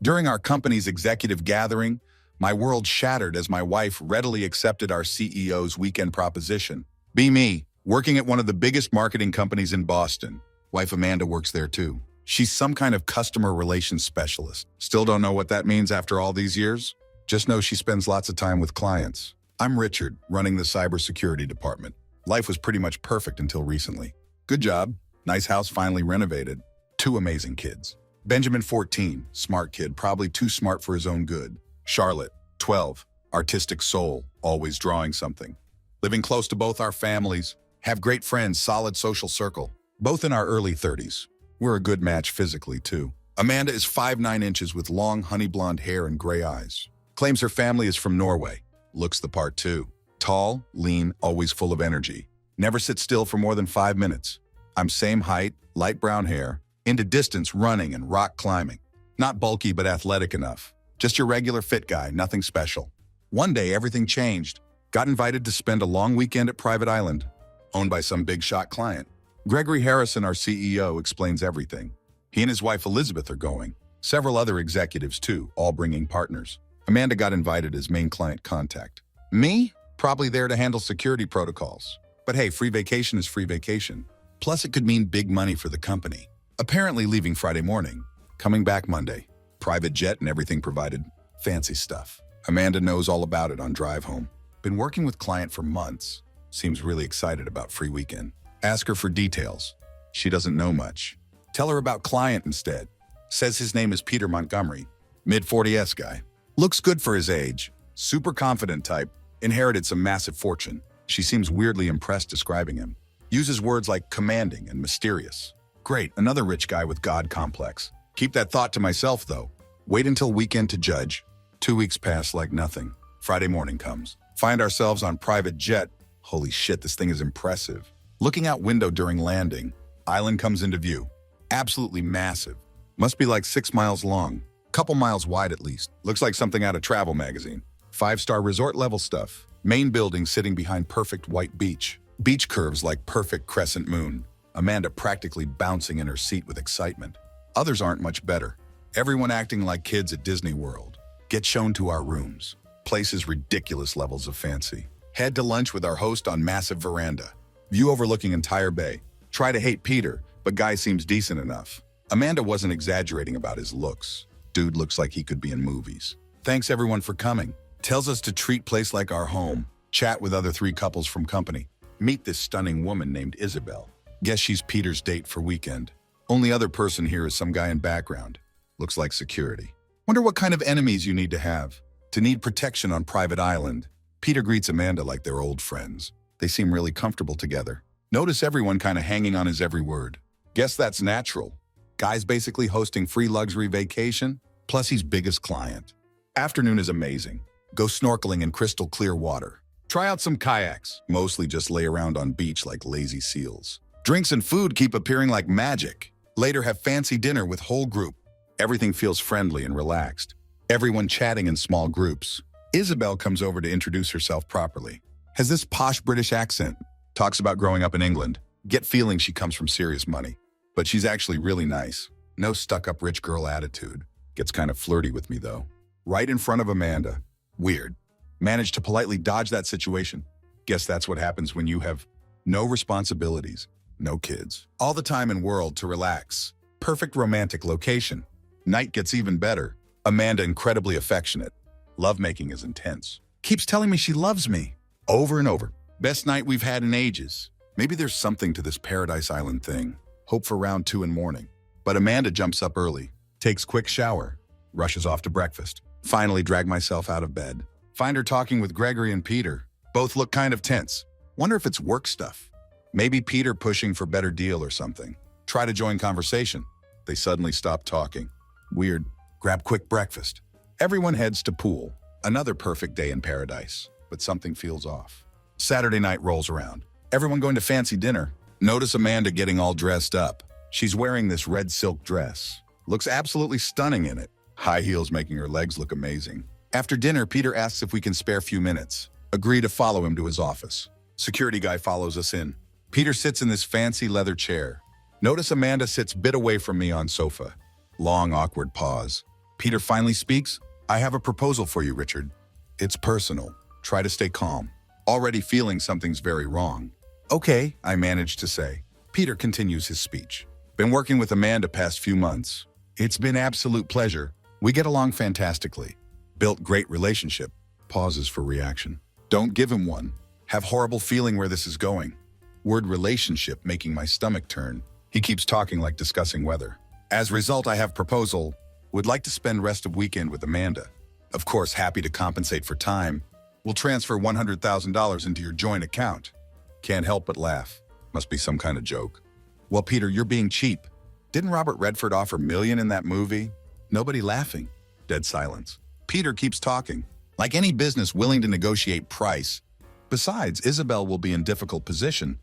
During our company's executive gathering, my world shattered as my wife readily accepted our CEO's weekend proposition. Be me, working at one of the biggest marketing companies in Boston. Wife Amanda works there too. She's some kind of customer relations specialist. Still don't know what that means after all these years? Just know she spends lots of time with clients. I'm Richard, running the cybersecurity department. Life was pretty much perfect until recently. Good job. Nice house finally renovated. 2 amazing kids. Benjamin, 14, smart kid, probably too smart for his own good. Charlotte, 12, artistic soul, always drawing something. Living close to both our families, have great friends, solid social circle. Both in our early 30s. We're a good match physically, too. Amanda is 5'9" inches with long honey blonde hair and gray eyes. Claims her family is from Norway. Looks the part, too. Tall, lean, always full of energy. Never sits still for more than 5 minutes. I'm same height, light brown hair, into distance running and rock climbing. Not bulky but athletic enough. Just your regular fit guy, nothing special. One day, everything changed. Got invited to spend a long weekend at Private Island, owned by some big shot client. Gregory Harrison, our CEO, explains everything. He and his wife Elizabeth are going. Several other executives too, all bringing partners. Amanda got invited as main client contact. Me? Probably there to handle security protocols. But hey, free vacation is free vacation. Plus, it could mean big money for the company. Apparently leaving Friday morning, coming back Monday. Private jet and everything provided. Fancy stuff. Amanda knows all about it on drive home. Been working with client for months. Seems really excited about free weekend. Ask her for details. She doesn't know much. Tell her about client instead. Says his name is Peter Montgomery. Mid-40s guy. Looks good for his age. Super confident type. Inherited some massive fortune. She seems weirdly impressed describing him. Uses words like commanding and mysterious. Great, another rich guy with God complex. Keep that thought to myself, though. Wait until weekend to judge. 2 weeks pass like nothing. Friday morning comes. Find ourselves on private jet. Holy shit, this thing is impressive. Looking out window during landing, island comes into view. Absolutely massive. Must be like 6 miles long. Couple miles wide at least. Looks like something out of travel magazine. 5-star resort level stuff. Main building sitting behind perfect white beach. Beach curves like perfect crescent moon. Amanda practically bouncing in her seat with excitement. Others aren't much better. Everyone acting like kids at Disney World. Get shown to our rooms. Places ridiculous levels of fancy. Head to lunch with our host on massive veranda. View overlooking entire bay. Try to hate Peter, but guy seems decent enough. Amanda wasn't exaggerating about his looks. Dude looks like he could be in movies. Thanks everyone for coming. Tells us to treat place like our home. Chat with other 3 couples from company. Meet this stunning woman named Isabel. Guess she's Peter's date for weekend. Only other person here is some guy in background. Looks like security. Wonder what kind of enemies you need to need protection on private island. Peter greets Amanda like they're old friends. They seem really comfortable together. Notice everyone kind of hanging on his every word. Guess that's natural. Guy's basically hosting free luxury vacation, plus he's biggest client. Afternoon is amazing. Go snorkeling in crystal clear water. Try out some kayaks. Mostly just lay around on beach like lazy seals. Drinks and food keep appearing like magic. Later have fancy dinner with whole group. Everything feels friendly and relaxed. Everyone chatting in small groups. Isabel comes over to introduce herself properly. Has this posh British accent. Talks about growing up in England. Get feeling she comes from serious money. But she's actually really nice. No stuck-up rich girl attitude. Gets kind of flirty with me though. Right in front of Amanda. Weird. Managed to politely dodge that situation. Guess that's what happens when you have no responsibilities, no kids. All the time in world to relax. Perfect romantic location. Night gets even better. Amanda incredibly affectionate. Lovemaking is intense. Keeps telling me she loves me. Over and over. Best night we've had in ages. Maybe there's something to this Paradise Island thing. Hope for round 2 in morning. But Amanda jumps up early. Takes quick shower. Rushes off to breakfast. Finally drag myself out of bed. Find her talking with Gregory and Peter. Both look kind of tense. Wonder if it's work stuff. Maybe Peter pushing for better deal or something. Try to join conversation. They suddenly stop talking. Weird. Grab quick breakfast. Everyone heads to pool. Another perfect day in paradise. But something feels off. Saturday night rolls around. Everyone going to fancy dinner. Notice Amanda getting all dressed up. She's wearing this red silk dress. Looks absolutely stunning in it. High heels making her legs look amazing. After dinner, Peter asks if we can spare a few minutes. Agree to follow him to his office. Security guy follows us in. Peter sits in this fancy leather chair. Notice Amanda sits a bit away from me on sofa. Long, awkward pause. Peter finally speaks. I have a proposal for you, Richard. It's personal. Try to stay calm. Already feeling something's very wrong. Okay, I managed to say. Peter continues his speech. Been working with Amanda past few months. It's been absolute pleasure. We get along fantastically. Built great relationship. Pauses for reaction. Don't give him one. Have horrible feeling where this is going. Word relationship making my stomach turn. He keeps talking like discussing weather. As a result, I have proposal. Would like to spend rest of weekend with Amanda. Of course, happy to compensate for time. We'll transfer $100,000 into your joint account. Can't help but laugh. Must be some kind of joke. Well, Peter, you're being cheap. Didn't Robert Redford offer $1 million in that movie? Nobody laughing. Dead silence. Peter keeps talking. Like any business willing to negotiate price. Besides, Isabel will be in difficult position.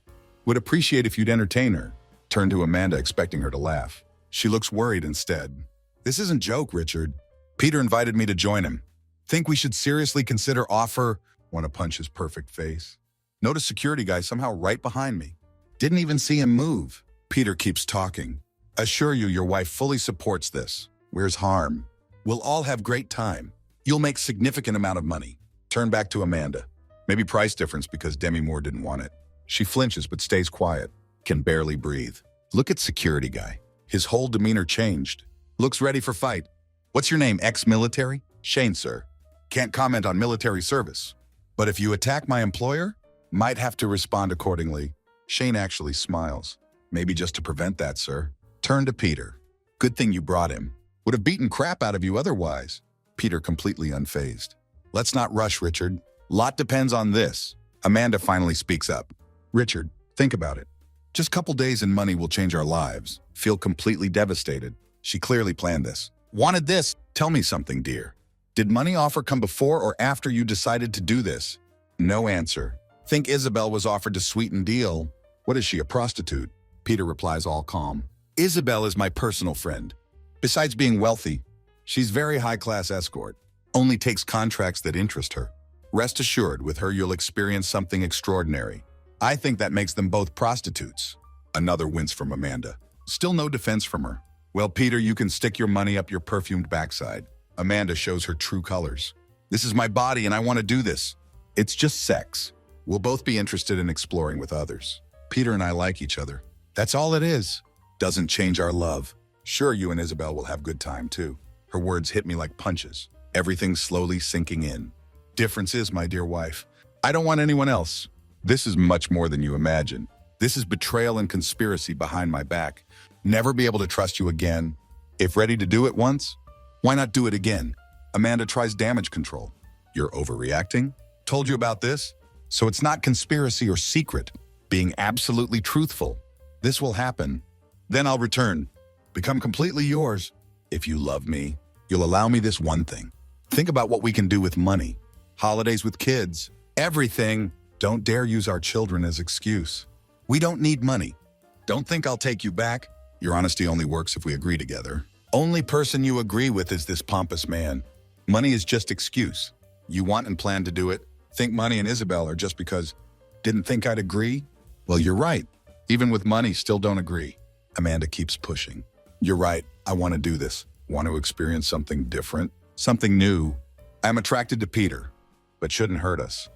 Would appreciate if you'd entertain her. Turn to Amanda, expecting her to laugh. She looks worried instead. This isn't joke, Richard. Peter invited me to join him. Think we should seriously consider offer? Want to punch his perfect face. Notice security guy somehow right behind me. Didn't even see him move. Peter keeps talking. Assure you your wife fully supports this. Where's harm? We'll all have great time. You'll make significant amount of money. Turn back to Amanda. Maybe price difference because Demi Moore didn't want it. She flinches but stays quiet. Can barely breathe. Look at security guy. His whole demeanor changed. Looks ready for fight. What's your name, ex-military? Shane, sir. Can't comment on military service. But if you attack my employer, might have to respond accordingly. Shane actually smiles. Maybe just to prevent that, sir. Turn to Peter. Good thing you brought him. Would have beaten crap out of you otherwise. Peter completely unfazed. Let's not rush, Richard. Lot depends on this. Amanda finally speaks up. Richard, think about it. Just couple days and money will change our lives. Feel completely devastated. She clearly planned this. Wanted this. Tell me something, dear. Did money offer come before or after you decided to do this? No answer. Think Isabel was offered to sweeten deal. What is she, a prostitute? Peter replies all calm. Isabel is my personal friend. Besides being wealthy, she's very high-class escort. Only takes contracts that interest her. Rest assured, with her you'll experience something extraordinary. I think that makes them both prostitutes. Another wince from Amanda. Still no defense from her. Well, Peter, you can stick your money up your perfumed backside. Amanda shows her true colors. This is my body and I want to do this. It's just sex. We'll both be interested in exploring with others. Peter and I like each other. That's all it is. Doesn't change our love. Sure, you and Isabel will have good time too. Her words hit me like punches. Everything's slowly sinking in. Difference is, my dear wife, I don't want anyone else. This is much more than you imagine. This is betrayal and conspiracy behind my back. Never be able to trust you again. If ready to do it once, why not do it again? Amanda tries damage control. You're overreacting? Told you about this? So it's not conspiracy or secret. Being absolutely truthful. This will happen. Then I'll return. Become completely yours. If you love me, you'll allow me this one thing. Think about what we can do with money. Holidays with kids. Everything. Don't dare use our children as excuse. We don't need money. Don't think I'll take you back. Your honesty only works if we agree together. Only person you agree with is this pompous man. Money is just excuse. You want and plan to do it. Think money and Isabel are just because didn't think I'd agree? Well, you're right. Even with money, still don't agree. Amanda keeps pushing. You're right. I want to do this. Want to experience something different, something new. I'm attracted to Peter, but shouldn't hurt us.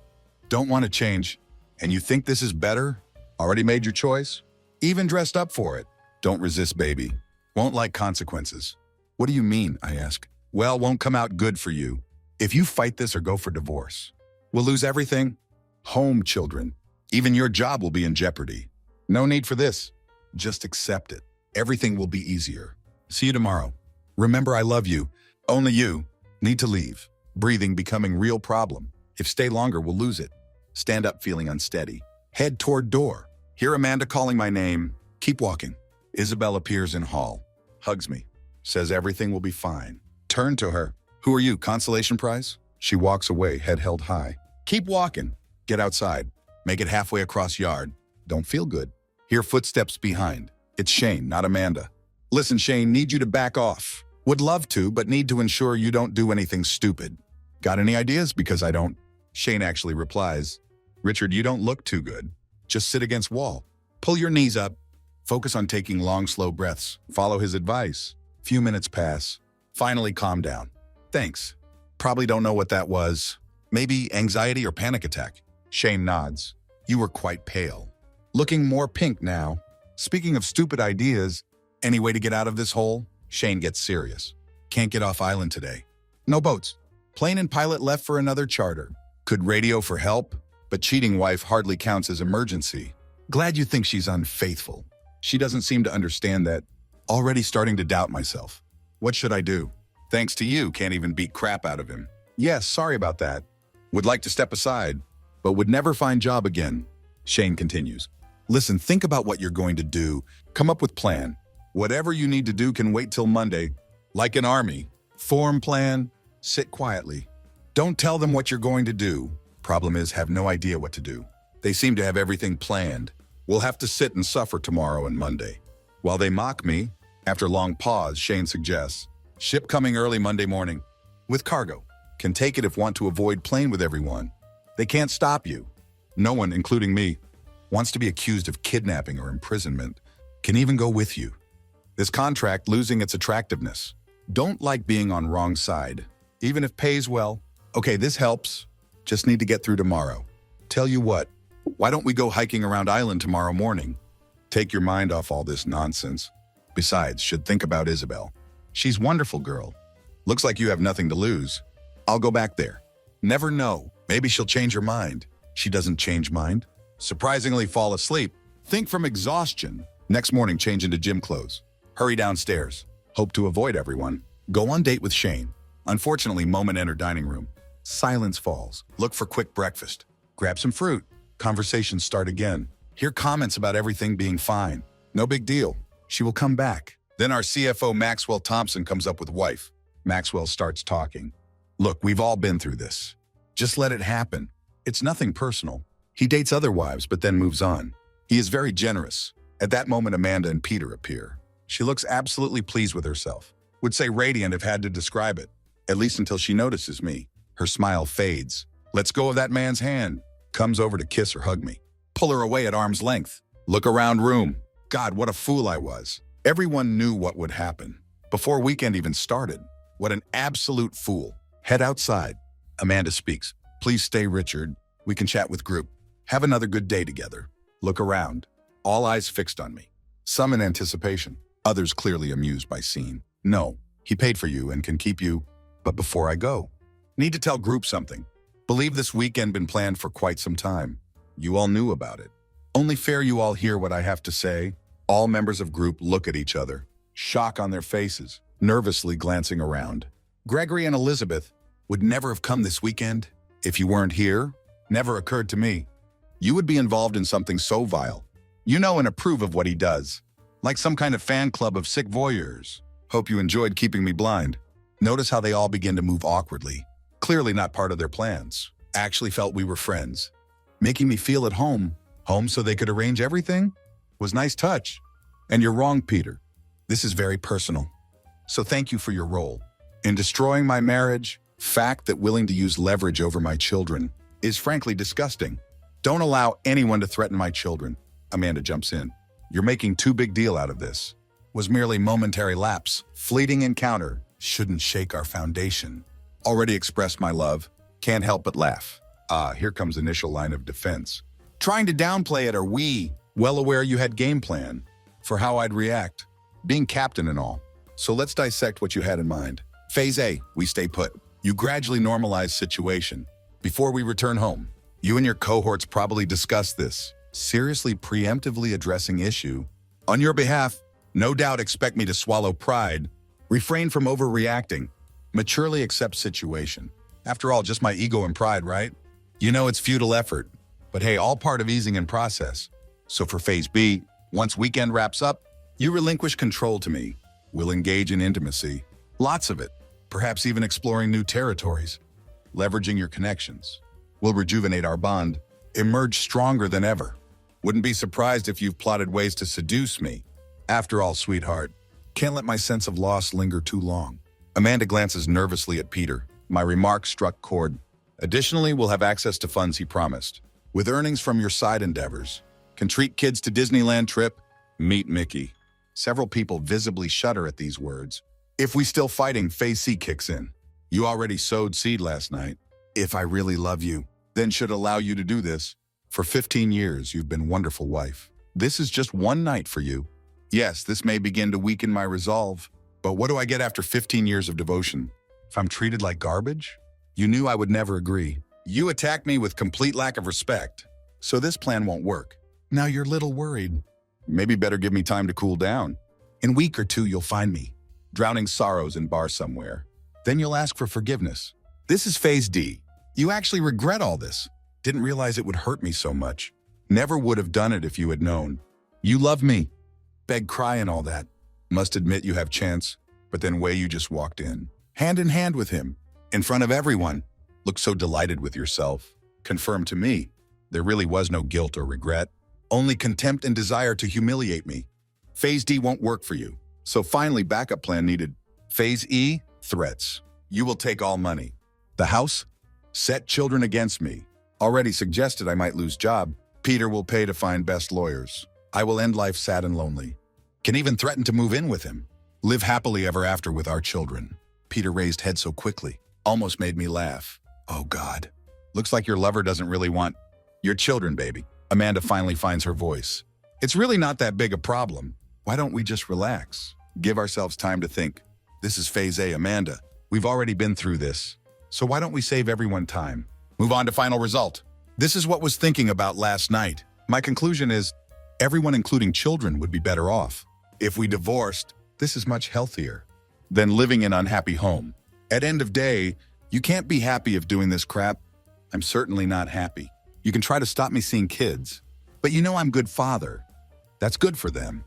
Don't want to change. And you think this is better? Already made your choice? Even dressed up for it. Don't resist, baby. Won't like consequences. What do you mean? I ask. Well, won't come out good for you. If you fight this or go for divorce, we'll lose everything. Home, children. Even your job will be in jeopardy. No need for this. Just accept it. Everything will be easier. See you tomorrow. Remember, I love you. Only you. Need to leave. Breathing becoming real problem. If stay longer, we'll lose it. Stand up feeling unsteady. Head toward door. Hear Amanda calling my name. Keep walking. Isabel appears in hall. Hugs me. Says everything will be fine. Turn to her. Who are you, consolation prize? She walks away, head held high. Keep walking. Get outside. Make it halfway across yard. Don't feel good. Hear footsteps behind. It's Shane, not Amanda. Listen, Shane, need you to back off. Would love to, but need to ensure you don't do anything stupid. Got any ideas? Because I don't. Shane actually replies, Richard, you don't look too good. Just sit against wall. Pull your knees up. Focus on taking long, slow breaths. Follow his advice. Few minutes pass. Finally, calm down. Thanks. Probably don't know what that was. Maybe anxiety or panic attack. Shane nods. You were quite pale. Looking more pink now. Speaking of stupid ideas, any way to get out of this hole? Shane gets serious. Can't get off island today. No boats. Plane and pilot left for another charter. Could radio for help, but cheating wife hardly counts as emergency. Glad you think she's unfaithful. She doesn't seem to understand that. Already starting to doubt myself. What should I do? Thanks to you, can't even beat crap out of him. Yes, sorry about that. Would like to step aside, but would never find job again. Shane continues. Listen, think about what you're going to do. Come up with plan. Whatever you need to do can wait till Monday. Like an army. Form plan. Sit quietly. Don't tell them what you're going to do. Problem is, have no idea what to do. They seem to have everything planned. We'll have to sit and suffer tomorrow and Monday. While they mock me, after long pause, Shane suggests, ship coming early Monday morning. With cargo. Can take it if want to avoid plane with everyone. They can't stop you. No one, including me, wants to be accused of kidnapping or imprisonment. Can even go with you. This contract losing its attractiveness. Don't like being on wrong side. Even if pays well. Okay, this helps. Just need to get through tomorrow. Tell you what, why don't we go hiking around island tomorrow morning? Take your mind off all this nonsense. Besides, should think about Isabel. She's a wonderful girl. Looks like you have nothing to lose. I'll go back there. Never know. Maybe she'll change her mind. She doesn't change mind. Surprisingly fall asleep. Think from exhaustion. Next morning, change into gym clothes. Hurry downstairs. Hope to avoid everyone. Go on date with Shane. Unfortunately, moment enter dining room. Silence falls. Look for quick breakfast. Grab some fruit. Conversations start again. Hear comments about everything being fine. No big deal. She will come back. Then our CFO Maxwell Thompson comes up with wife. Maxwell starts talking. Look, we've all been through this. Just let it happen. It's nothing personal. He dates other wives, but then moves on. He is very generous. At that moment, Amanda and Peter appear. She looks absolutely pleased with herself. Would say radiant if had to describe it. At least until she notices me. Her smile fades. Lets go of that man's hand. Comes over to kiss or hug me. Pull her away at arm's length. Look around room. God, what a fool I was. Everyone knew what would happen. Before weekend even started. What an absolute fool. Head outside. Amanda speaks. Please stay, Richard. We can chat with group. Have another good day together. Look around. All eyes fixed on me. Some in anticipation. Others clearly amused by scene. No, he paid for you and can keep you. But before I go, need to tell group something. Believe this weekend been planned for quite some time. You all knew about it. Only fair you all hear what I have to say. All members of group look at each other. Shock on their faces, nervously glancing around. Gregory and Elizabeth would never have come this weekend. If you weren't here, never occurred to me. You would be involved in something so vile. You know and approve of what he does. Like some kind of fan club of sick voyeurs. Hope you enjoyed keeping me blind. Notice how they all begin to move awkwardly. Clearly not part of their plans. Actually felt we were friends. Making me feel at home. Home so they could arrange everything? Was nice touch. And you're wrong, Peter. This is very personal. So thank you for your role. In destroying my marriage, fact that willing to use leverage over my children is frankly disgusting. Don't allow anyone to threaten my children. Amanda jumps in. You're making too big deal out of this. Was merely momentary lapse. Fleeting encounter. Shouldn't shake our foundation. Already expressed my love. Can't help but laugh. Here comes initial line of defense. Trying to downplay it, are we well aware you had game plan for how I'd react, being captain and all. So let's dissect what you had in mind. Phase A, we stay put. You gradually normalize situation. Before we return home, you and your cohorts probably discuss this, seriously preemptively addressing issue. On your behalf, no doubt expect me to swallow pride, refrain from overreacting, maturely accept situation. After all, just my ego and pride, right? You know it's futile effort, but hey, all part of easing in process. So for phase B, once weekend wraps up, you relinquish control to me. We'll engage in intimacy, lots of it, perhaps even exploring new territories, leveraging your connections. We'll rejuvenate our bond, emerge stronger than ever. Wouldn't be surprised if you've plotted ways to seduce me. After all, sweetheart, can't let my sense of loss linger too long. Amanda glances nervously at Peter. My remark struck chord. Additionally, we'll have access to funds he promised. With earnings from your side endeavors, can treat kids to Disneyland trip, meet Mickey. Several people visibly shudder at these words. If we still fighting, phase C kicks in. You already sowed seed last night. If I really love you, then should allow you to do this. For 15 years, you've been wonderful wife. This is just one night for you. Yes, this may begin to weaken my resolve, but what do I get after 15 years of devotion? If I'm treated like garbage? You knew I would never agree. You attacked me with complete lack of respect, so this plan won't work. Now you're a little worried. Maybe better give me time to cool down. In a week or two, you'll find me, drowning sorrows in bar somewhere. Then you'll ask for forgiveness. This is phase D. You actually regret all this. Didn't realize it would hurt me so much. Never would have done it if you had known. You love me. Beg, cry, and all that. Must admit you have chance, but then way you just walked in hand with him, in front of everyone. Looked so delighted with yourself. Confirmed to me, there really was no guilt or regret, only contempt and desire to humiliate me. Phase D won't work for you, so finally backup plan needed. Phase E, threats. You will take all money. The house? Set children against me. Already suggested I might lose job. Peter will pay to find best lawyers. I will end life sad and lonely. Can even threaten to move in with him. Live happily ever after with our children. Peter raised head so quickly, almost made me laugh. Oh God. Looks like your lover doesn't really want your children, baby. Amanda finally finds her voice. It's really not that big a problem. Why don't we just relax? Give ourselves time to think. This is phase A, Amanda. We've already been through this. So why don't we save everyone time? Move on to final result. This is what was thinking about last night. My conclusion is everyone, including children, would be better off. If we divorced, this is much healthier than living in unhappy home. At end of day, you can't be happy of doing this crap. I'm certainly not happy. You can try to stop me seeing kids, but you know I'm good father. That's good for them.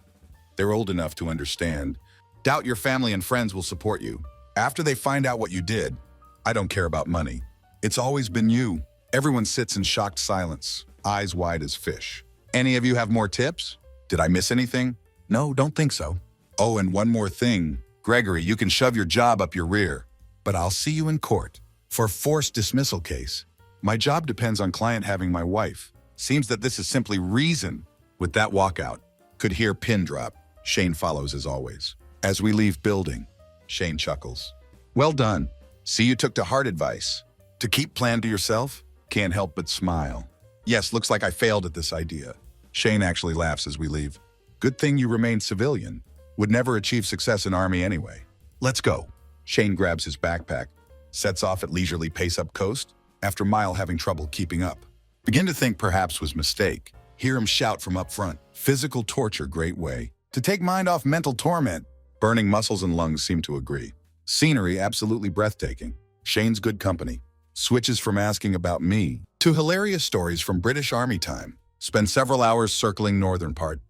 They're old enough to understand. Doubt your family and friends will support you. After they find out what you did, I don't care about money. It's always been you. Everyone sits in shocked silence, eyes wide as fish. Any of you have more tips? Did I miss anything? No, don't think so. Oh, and one more thing. Gregory, you can shove your job up your rear, but I'll see you in court for forced dismissal case. My job depends on client having my wife. Seems that this is simply reason. With that walkout, could hear pin drop. Shane follows as always. As we leave building, Shane chuckles. Well done. See, you took to heart advice. To keep plan to yourself? Can't help but smile. Yes, looks like I failed at this idea. Shane actually laughs as we leave. Good thing you remained civilian. Would never achieve success in Army anyway. Let's go. Shane grabs his backpack, sets off at leisurely pace up coast, after Mile having trouble keeping up. Begin to think perhaps was mistake. Hear him shout from up front. Physical torture, great way. To take mind off mental torment. Burning muscles and lungs seem to agree. Scenery absolutely breathtaking. Shane's good company. Switches from asking about me to hilarious stories from British Army time. Spend several hours circling northern part.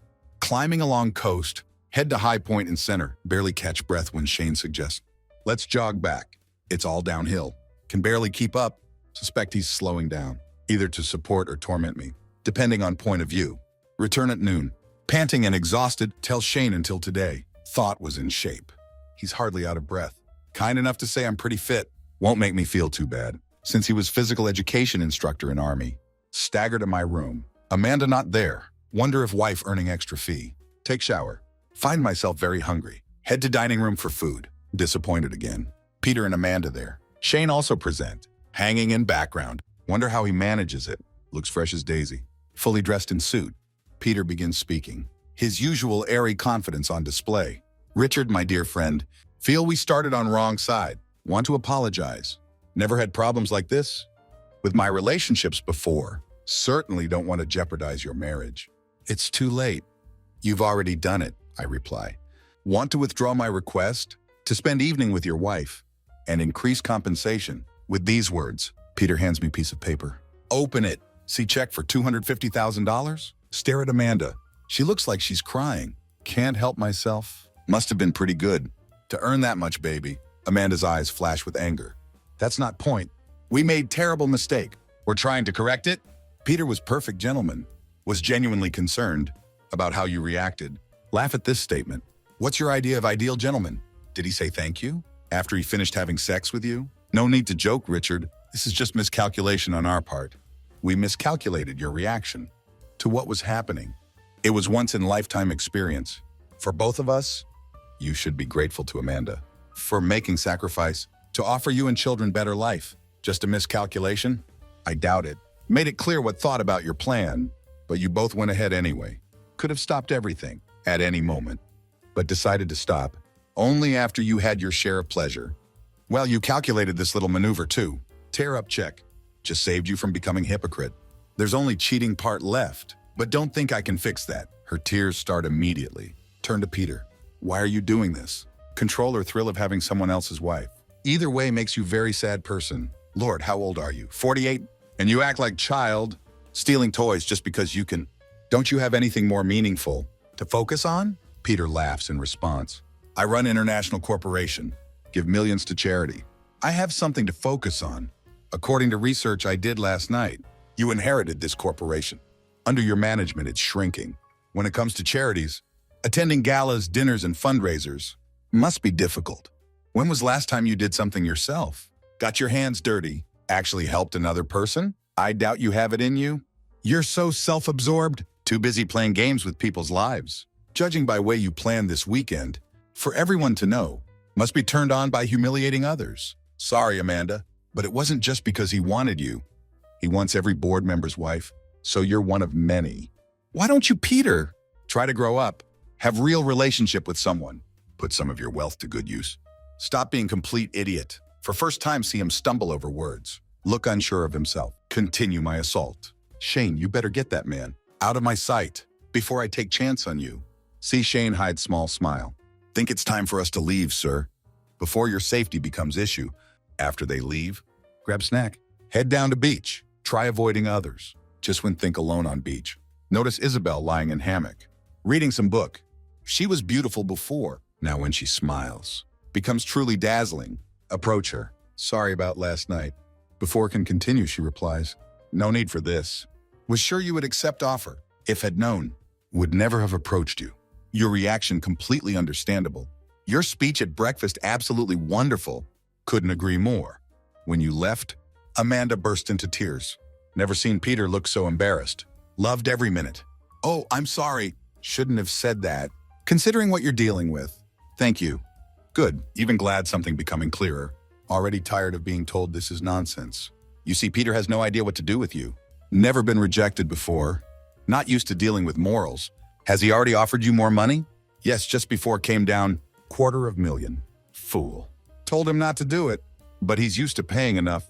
Climbing along coast, head to high point in center. Barely catch breath when Shane suggests, let's jog back. It's all downhill. Can barely keep up. Suspect he's slowing down, either to support or torment me, depending on point of view. Return at noon. Panting and exhausted, tell Shane until today. Thought was in shape. He's hardly out of breath. Kind enough to say I'm pretty fit. Won't make me feel too bad, since he was physical education instructor in Army. Stagger to my room. Amanda not there. Wonder if wife earning extra fee. Take shower. Find myself very hungry. Head to dining room for food. Disappointed again. Peter and Amanda there. Shane also present. Hanging in background. Wonder how he manages it. Looks fresh as daisy. Fully dressed in suit. Peter begins speaking. His usual airy confidence on display. Richard, my dear friend, feel we started on wrong side. Want to apologize. Never had problems like this with my relationships before. Certainly don't want to jeopardize your marriage. It's too late. You've already done it, I reply. Want to withdraw my request to spend evening with your wife and increase compensation. With these words, Peter hands me a piece of paper. Open it. See check for $250,000? Stare at Amanda. She looks like she's crying. Can't help myself. Must have been pretty good to earn that much, baby. Amanda's eyes flash with anger. That's not point. We made terrible mistake. We're trying to correct it. Peter was perfect gentleman. Was genuinely concerned about how you reacted. Laugh at this statement. What's your idea of ideal gentleman? Did he say thank you after he finished having sex with you? No need to joke, Richard. This is just miscalculation on our part. We miscalculated your reaction to what was happening. It was once in lifetime experience. For both of us, you should be grateful to Amanda for making sacrifice to offer you and children better life. Just a miscalculation? I doubt it. Made it clear what thought about your plan, but you both went ahead anyway. Could have stopped everything at any moment, but decided to stop only after you had your share of pleasure. Well, you calculated this little maneuver too. Tear up check. Just saved you from becoming hypocrite. There's only cheating part left, but don't think I can fix that. Her tears start immediately. Turn to Peter. Why are you doing this? Control or thrill of having someone else's wife? Either way makes you very sad person. Lord, how old are you? 48? And you act like child, stealing toys just because you can. Don't you have anything more meaningful to focus on? Peter laughs in response. I run international corporation, give millions to charity. I have something to focus on. According to research I did last night, you inherited this corporation. Under your management, it's shrinking. When it comes to charities, attending galas, dinners, and fundraisers must be difficult. When was last time you did something yourself? Got your hands dirty? Actually helped another person? I doubt you have it in you. You're so self-absorbed, too busy playing games with people's lives. Judging by way you planned this weekend, for everyone to know, must be turned on by humiliating others. Sorry, Amanda, but it wasn't just because he wanted you. He wants every board member's wife, so you're one of many. Why don't you, Peter? Try to grow up. Have real relationship with someone. Put some of your wealth to good use. Stop being complete idiot. For first time, see him stumble over words. Look unsure of himself. Continue my assault. Shane, you better get that man out of my sight before I take chance on you. See Shane hide small smile. Think it's time for us to leave, sir. Before your safety becomes issue. After they leave, grab snack. Head down to beach. Try avoiding others. Just when think alone on beach. Notice Isabel lying in hammock, reading some book. She was beautiful before. Now when she smiles, becomes truly dazzling. Approach her. Sorry about last night. Before it can continue, she replies, no need for this. Was sure you would accept offer. If had known, would never have approached you. Your reaction completely understandable. Your speech at breakfast absolutely wonderful. Couldn't agree more. When you left, Amanda burst into tears. Never seen Peter look so embarrassed. Loved every minute. Oh, I'm sorry. Shouldn't have said that. Considering what you're dealing with. Thank you. Good. Even glad something becoming clearer. Already tired of being told this is nonsense. You see, Peter has no idea what to do with you. Never been rejected before. Not used to dealing with morals. Has he already offered you more money? Yes, just before came down $250,000. Fool. Told him not to do it, but he's used to paying enough.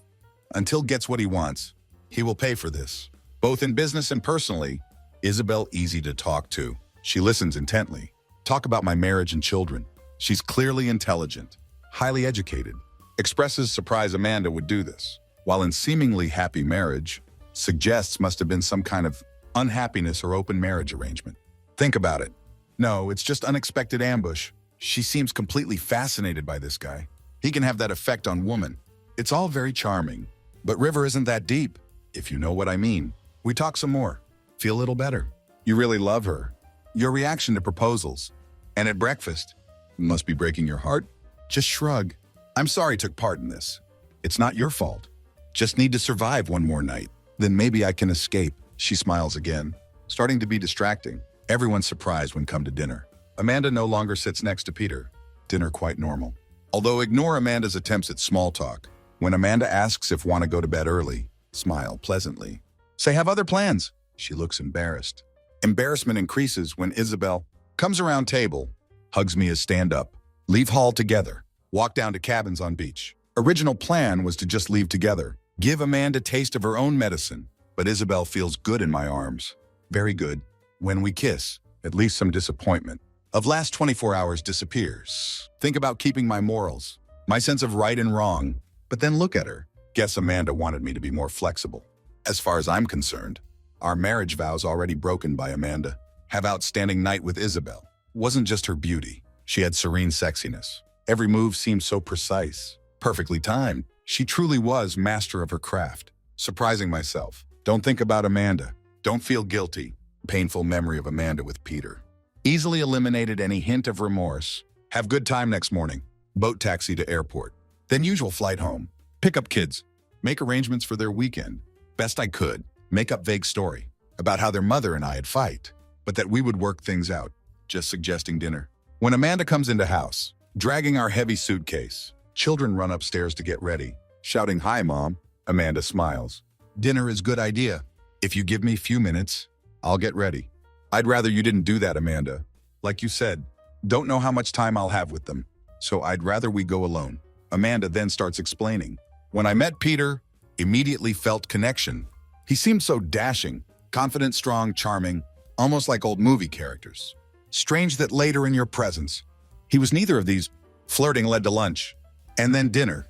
Until gets what he wants, he will pay for this. Both in business and personally, Isabel easy to talk to. She listens intently. Talk about my marriage and children. She's clearly intelligent, highly educated. Expresses surprise Amanda would do this. While in seemingly happy marriage, suggests must have been some kind of unhappiness or open marriage arrangement. Think about it. No, it's just unexpected ambush. She seems completely fascinated by this guy. He can have that effect on woman. It's all very charming, but River isn't that deep, if you know what I mean. We talk some more. Feel a little better. You really love her. Your reaction to proposals. And at breakfast. Must be breaking your heart. Just shrug. I'm sorry I took part in this. It's not your fault. Just need to survive one more night. Then maybe I can escape. She smiles again, starting to be distracting. Everyone's surprised when come to dinner. Amanda no longer sits next to Peter. Dinner quite normal. Although ignore Amanda's attempts at small talk. When Amanda asks if want to go to bed early, smile pleasantly. Say have other plans. She looks embarrassed. Embarrassment increases when Isabel comes around table, hugs me as stand up, leave hall together, walk down to cabins on beach. Original plan was to just leave together, give Amanda taste of her own medicine, but Isabel feels good in my arms. Very good. When we kiss, at least some disappointment of last 24 hours disappears. Think about keeping my morals, my sense of right and wrong, but then look at her. Guess Amanda wanted me to be more flexible. As far as I'm concerned, our marriage vows already broken by Amanda. Have outstanding night with Isabel. Wasn't just her beauty. She had serene sexiness. Every move seemed so precise, perfectly timed. She truly was master of her craft. Surprising myself. Don't think about Amanda. Don't feel guilty. Painful memory of Amanda with Peter. Easily eliminated any hint of remorse. Have good time next morning. Boat taxi to airport. Then usual flight home. Pick up kids. Make arrangements for their weekend. Best I could. Make up vague story about how their mother and I'd fight, but that we would work things out. Just suggesting dinner. When Amanda comes into house, dragging our heavy suitcase. Children run upstairs to get ready, shouting, "Hi, Mom." Amanda smiles. "Dinner is good idea. If you give me a few minutes, I'll get ready." "I'd rather you didn't do that, Amanda. Like you said, don't know how much time I'll have with them. So I'd rather we go alone." Amanda then starts explaining. "When I met Peter, immediately felt connection. He seemed so dashing, confident, strong, charming, almost like old movie characters. Strange that later in your presence, he was neither of these. Flirting led to lunch, and then dinner.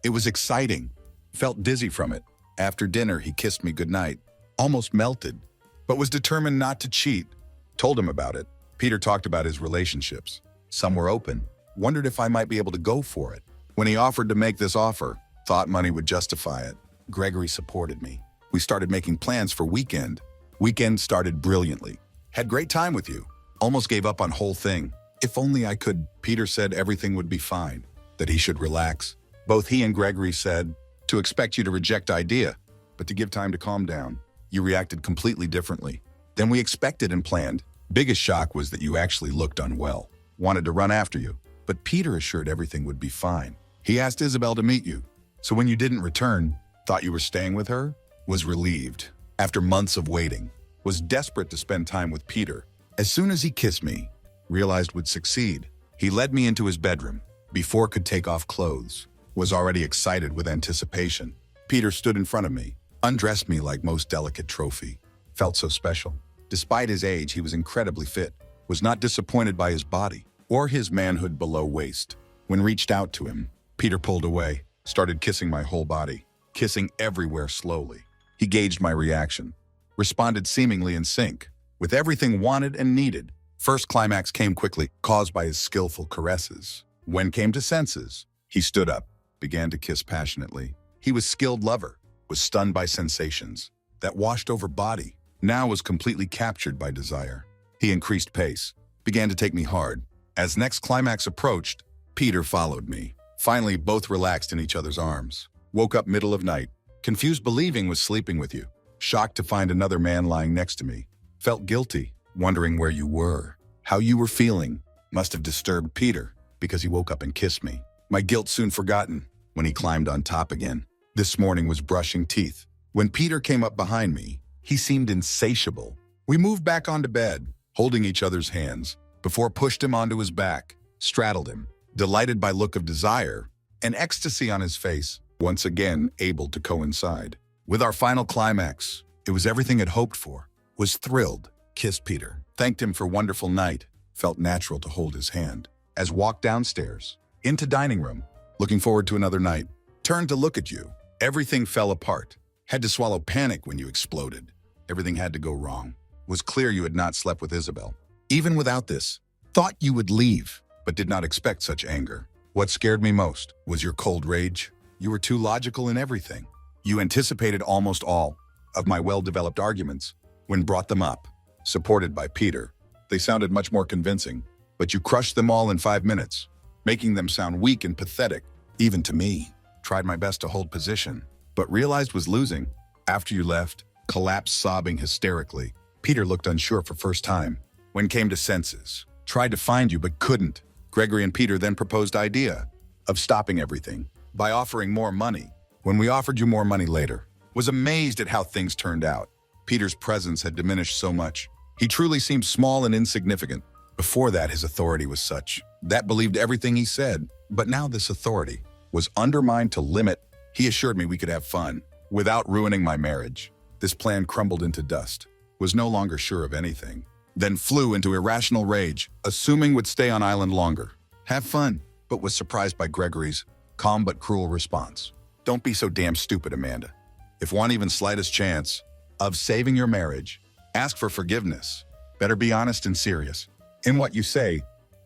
It was exciting. Felt dizzy from it. After dinner, he kissed me goodnight, almost melted, but was determined not to cheat. Told him about it. Peter talked about his relationships. Some were open. Wondered if I might be able to go for it. When he offered to make this offer, thought money would justify it. Gregory supported me. We started making plans for weekend. Weekend started brilliantly. Had great time with you. Almost gave up on whole thing. If only I could. Peter said everything would be fine, that he should relax. Both he and Gregory said to expect you to reject idea, but to give time to calm down. You reacted completely differently than we expected and planned. Biggest shock was that you actually looked unwell. Wanted to run after you, but Peter assured everything would be fine. He asked Isabel to meet you. So when you didn't return, thought you were staying with her, was relieved. After months of waiting, was desperate to spend time with Peter. As soon as he kissed me, realized would succeed. He led me into his bedroom. Before could take off clothes, was already excited with anticipation. Peter stood in front of me, undressed me like most delicate trophy. Felt so special. Despite his age, he was incredibly fit. Was not disappointed by his body or his manhood below waist. When reached out to him, Peter pulled away, started kissing my whole body, kissing everywhere slowly. He gauged my reaction, responded seemingly in sync, with everything wanted and needed. First climax came quickly, caused by his skillful caresses. When came to senses, he stood up, began to kiss passionately. He was skilled lover, was stunned by sensations that washed over body, now was completely captured by desire. He increased pace, began to take me hard. As next climax approached, Peter followed me. Finally, both relaxed in each other's arms. Woke up middle of night, confused believing was sleeping with you. Shocked to find another man lying next to me. Felt guilty, wondering where you were, how you were feeling. Must have disturbed Peter, because he woke up and kissed me. My guilt soon forgotten when he climbed on top again. This morning was brushing teeth. When Peter came up behind me, he seemed insatiable. We moved back onto bed, holding each other's hands, before pushed him onto his back, straddled him, delighted by look of desire and ecstasy on his face, once again able to coincide. With our final climax, it was everything I'd hoped for. Was thrilled, kissed Peter, thanked him for wonderful night, felt natural to hold his hand. As walked downstairs, into dining room, looking forward to another night, turned to look at you. Everything fell apart. Had to swallow panic when you exploded. Everything had to go wrong. Was clear you had not slept with Isabel. Even without this, thought you would leave, but did not expect such anger. What scared me most was your cold rage. You were too logical in everything. You anticipated almost all of my well-developed arguments when brought them up. Supported by Peter, they sounded much more convincing, but you crushed them all in 5 minutes, making them sound weak and pathetic, even to me. Tried my best to hold position, but realized was losing. After you left, collapsed sobbing hysterically. Peter looked unsure for first time. When came to senses, tried to find you but couldn't. Gregory and Peter then proposed idea of stopping everything by offering more money. When we offered you more money later, was amazed at how things turned out. Peter's presence had diminished so much. He truly seemed small and insignificant. Before that, his authority was such that believed everything he said. But now this authority was undermined to limit. He assured me we could have fun without ruining my marriage. This plan crumbled into dust. Was no longer sure of anything. Then flew into irrational rage, assuming would stay on island longer. Have fun, but was surprised by Gregory's calm but cruel response. Don't be so damn stupid, Amanda. If one even slightest chance of saving your marriage, ask for forgiveness. Better be honest and serious. In what you say,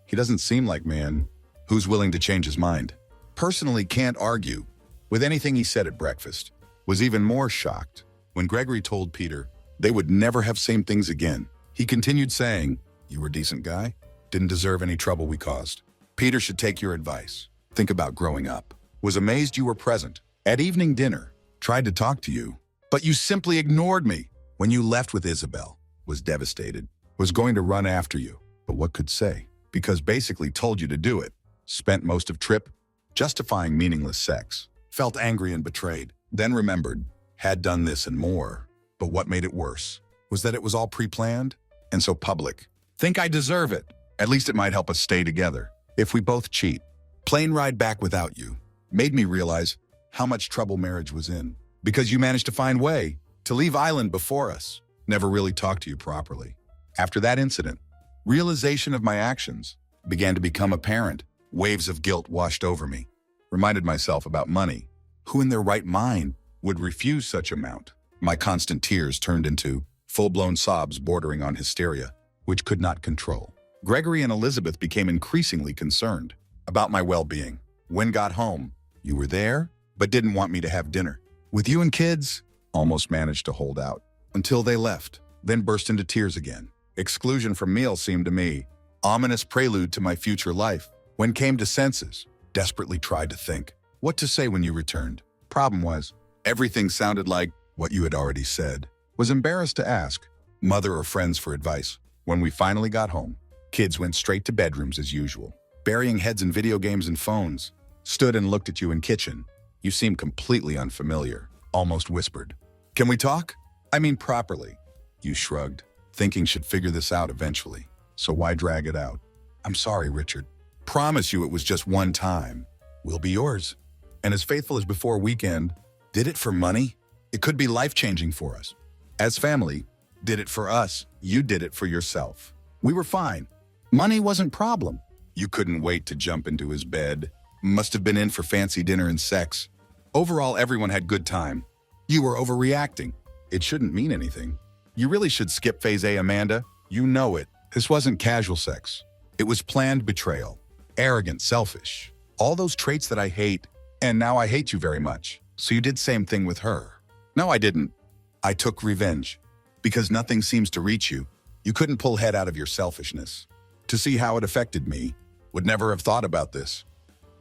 he doesn't seem like man who's willing to change his mind. Personally can't argue with anything he said at breakfast. Was even more shocked when Gregory told Peter they would never have same things again. He continued saying, you were a decent guy, didn't deserve any trouble we caused. Peter should take your advice. Think about growing up. Was amazed you were present. At evening dinner, tried to talk to you, but you simply ignored me. When you left with Isabel, was devastated. Was going to run after you, but what could say? Because basically told you to do it. Spent most of trip justifying meaningless sex. Felt angry and betrayed. Then remembered, had done this and more. But what made it worse was that it was all pre-planned and so public. Think I deserve it. At least it might help us stay together. If we both cheat. Plane ride back without you made me realize how much trouble marriage was in. Because you managed to find way to leave island before us. Never really talked to you properly. After that incident, realization of my actions began to become apparent. Waves of guilt washed over me. Reminded myself about money. Who in their right mind would refuse such amount? My constant tears turned into full-blown sobs bordering on hysteria, which could not control. Gregory and Elizabeth became increasingly concerned about my well-being. When got home, you were there, but didn't want me to have dinner. With you and kids, almost managed to hold out. Until they left, then burst into tears again. Exclusion from meals seemed to me ominous prelude to my future life. When came to senses, desperately tried to think what to say when you returned. Problem was, everything sounded like what you had already said. Was embarrassed to ask mother or friends for advice. When we finally got home, kids went straight to bedrooms as usual, burying heads in video games and phones. Stood and looked at you in kitchen. You seemed completely unfamiliar, almost whispered. Can we talk? I mean properly. You shrugged, thinking should figure this out eventually. So why drag it out? I'm sorry, Richard. Promise you it was just one time. We'll be yours. And as faithful as before weekend, did it for money? It could be life-changing for us. As family, did it for us. You did it for yourself. We were fine. Money wasn't problem. You couldn't wait to jump into his bed. Must have been in for fancy dinner and sex. Overall, everyone had good time. You were overreacting. It shouldn't mean anything. You really should skip phase A, Amanda. You know it. This wasn't casual sex. It was planned betrayal. Arrogant, selfish. All those traits that I hate, and now I hate you very much. So you did same thing with her. No, I didn't. I took revenge. Because nothing seems to reach you. You couldn't pull head out of your selfishness. To see how it affected me, would never have thought about this.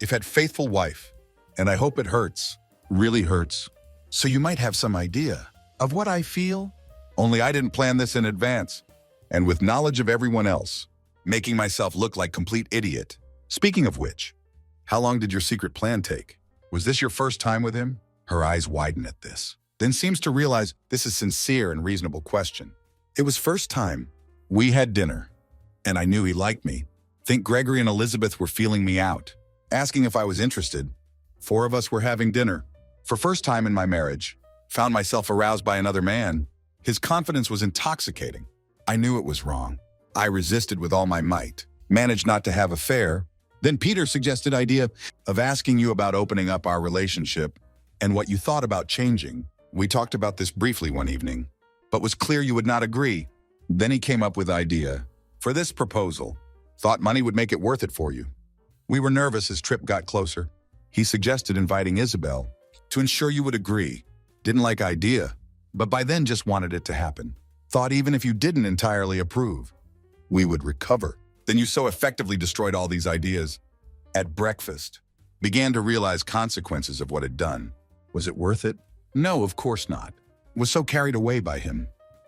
If had faithful wife, and I hope it hurts, really hurts. So you might have some idea of what I feel? Only I didn't plan this in advance. And with knowledge of everyone else, making myself look like complete idiot. Speaking of which, how long did your secret plan take? Was this your first time with him? Her eyes widen at this, then seems to realize this is sincere and reasonable question. It was first time. We had dinner, and I knew he liked me. Think Gregory and Elizabeth were feeling me out, asking if I was interested. 4 of us were having dinner. For first time in my marriage, found myself aroused by another man. His confidence was intoxicating. I knew it was wrong. I resisted with all my might, managed not to have affair. Then Peter suggested idea of asking you about opening up our relationship and what you thought about changing. We talked about this briefly one evening, but was clear you would not agree. Then he came up with idea for this proposal. Thought money would make it worth it for you. We were nervous as trip got closer. He suggested inviting Isabel to ensure you would agree. Didn't like idea, but by then just wanted it to happen. Thought even if you didn't entirely approve, we would recover. Then you so effectively destroyed all these ideas. At breakfast, began to realize consequences of what had done. Was it worth it? No, of course not. Was so carried away by him.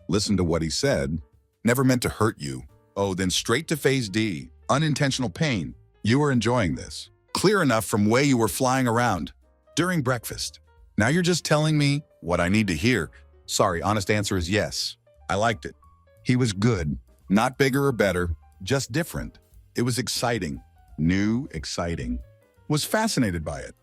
Listened to what he said. Never meant to hurt you. Oh, then straight to phase D. Unintentional pain. You were enjoying this. Clear enough from way you were flying around. During breakfast. Now you're just telling me what I need to hear. Sorry, honest answer is yes. I liked it. He was good. Not bigger or better. Just different. It was exciting. New, exciting. Was fascinated by it.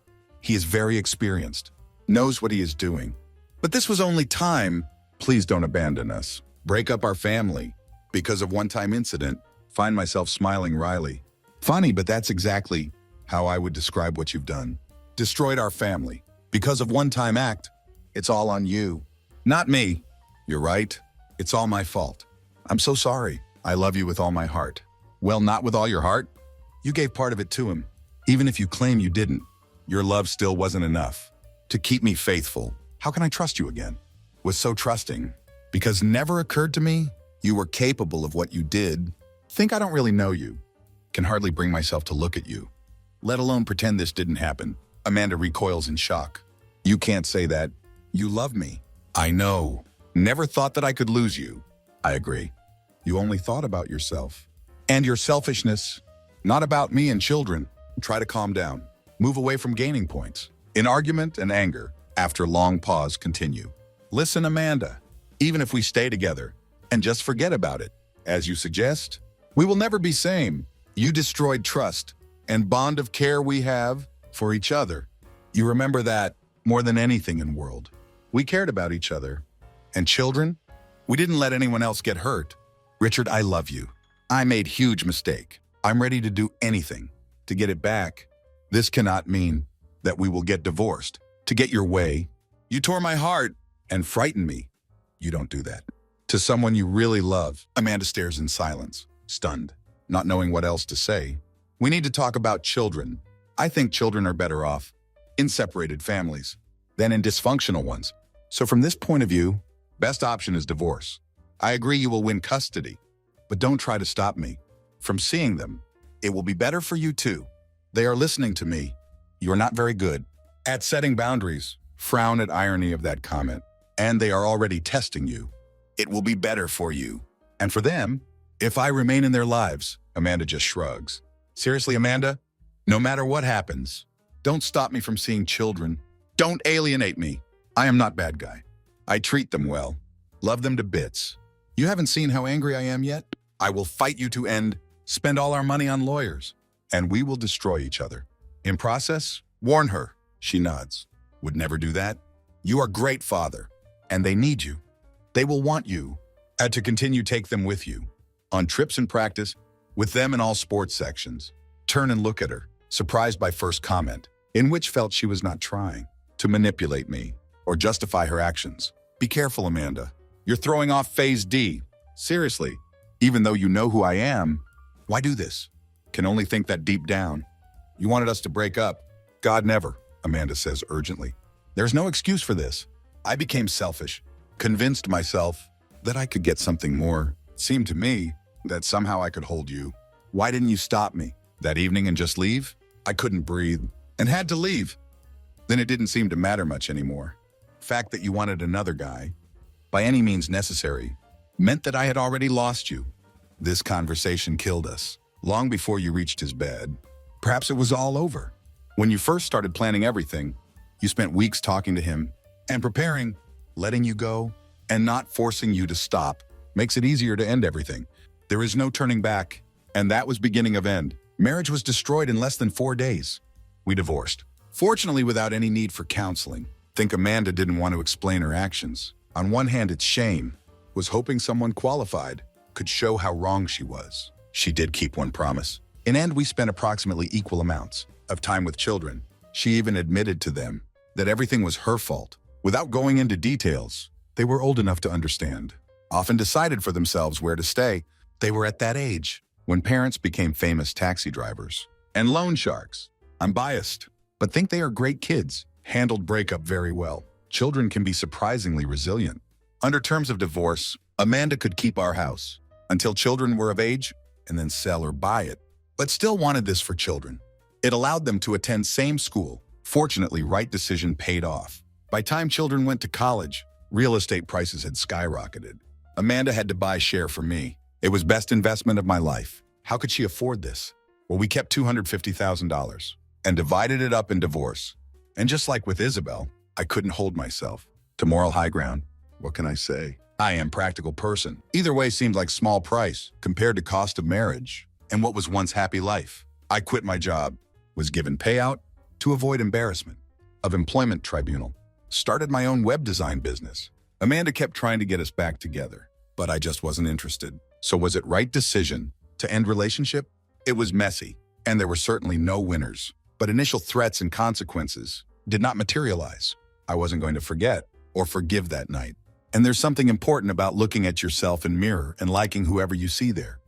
He is very experienced. Knows what he is doing. But this was only time. Please don't abandon us. Break up our family. Because of one-time incident, find myself smiling wryly. Funny, but that's exactly how I would describe what you've done. Destroyed our family. Because of one-time act, it's all on you. Not me. You're right. It's all my fault. I'm so sorry. I love you with all my heart. Well, not with all your heart. You gave part of it to him. Even if you claim you didn't, your love still wasn't enough to keep me faithful. How can I trust you again? Was so trusting. Because never occurred to me you were capable of what you did. Think I don't really know you. Can hardly bring myself to look at you. Let alone pretend this didn't happen. Amanda recoils in shock. You can't say that. You love me. I know. Never thought that I could lose you. I agree. You only thought about yourself. And your selfishness. Not about me and children. Try to calm down. Move away from gaining points. In argument and anger, after long pause, continue. Listen, Amanda, even if we stay together and just forget about it, as you suggest, we will never be same. You destroyed trust and bond of care we have for each other. You remember that more than anything in world. We cared about each other. And children, we didn't let anyone else get hurt. Richard, I love you. I made huge mistake. I'm ready to do anything to get it back. This cannot mean that we will get divorced. To get your way, you tore my heart and frightened me. You don't do that. To someone you really love, Amanda stares in silence, stunned, not knowing what else to say. We need to talk about children. I think children are better off in separated families than in dysfunctional ones. So from this point of view, best option is divorce. I agree you will win custody, but don't try to stop me from seeing them. It will be better for you too. They are listening to me. You are not very good at setting boundaries. Frown at irony of that comment. And they are already testing you. It will be better for you. And for them, if I remain in their lives. Amanda just shrugs. Seriously, Amanda? No matter what happens, don't stop me from seeing children. Don't alienate me. I am not bad guy. I treat them well. Love them to bits. You haven't seen how angry I am yet? I will fight you to end, spend all our money on lawyers, and we will destroy each other. In process, warn her. She nods. Would never do that. You are great, father, and they need you. They will want you. And to continue, take them with you. On trips and practice, with them in all sports sections. Turn and look at her, surprised by first comment, in which felt she was not trying to manipulate me or justify her actions. Be careful, Amanda. You're throwing off phase D. Seriously, even though you know who I am, why do this? Can only think that deep down. You wanted us to break up. God never, Amanda says urgently. There's no excuse for this. I became selfish, convinced myself that I could get something more. It seemed to me that somehow I could hold you. Why didn't you stop me that evening and just leave? I couldn't breathe and had to leave. Then it didn't seem to matter much anymore. The fact that you wanted another guy, by any means necessary, meant that I had already lost you. This conversation killed us. Long before you reached his bed, perhaps it was all over. When you first started planning everything, you spent weeks talking to him and preparing, letting you go, and not forcing you to stop makes it easier to end everything. There is no turning back, and that was beginning of end. Marriage was destroyed in less than 4 days. We divorced. Fortunately, without any need for counseling. Think Amanda didn't want to explain her actions. On one hand, it's shame. Was hoping someone qualified could show how wrong she was. She did keep one promise. In end, we spent approximately equal amounts of time with children. She even admitted to them that everything was her fault. Without going into details, they were old enough to understand. Often decided for themselves where to stay. They were at that age when parents became famous taxi drivers and loan sharks. I'm biased, but think they are great kids, handled breakup very well. Children can be surprisingly resilient. Under terms of divorce, Amanda could keep our house until children were of age and then sell or buy it, but still wanted this for children. It allowed them to attend same school. Fortunately, right decision paid off. By time children went to college, real estate prices had skyrocketed. Amanda had to buy share for me. It was best investment of my life. How could she afford this? Well, we kept $250,000 and divided it up in divorce. And just like with Isabel, I couldn't hold myself to moral high ground. What can I say? I am practical person. Either way seemed like small price compared to cost of marriage and what was once happy life. I quit my job, was given payout to avoid embarrassment of employment tribunal, started my own web design business. Amanda kept trying to get us back together, but I just wasn't interested. So was it right decision to end relationship? It was messy, and there were certainly no winners, but initial threats and consequences did not materialize. I wasn't going to forget or forgive that night. And there's something important about looking at yourself in mirror and liking whoever you see there.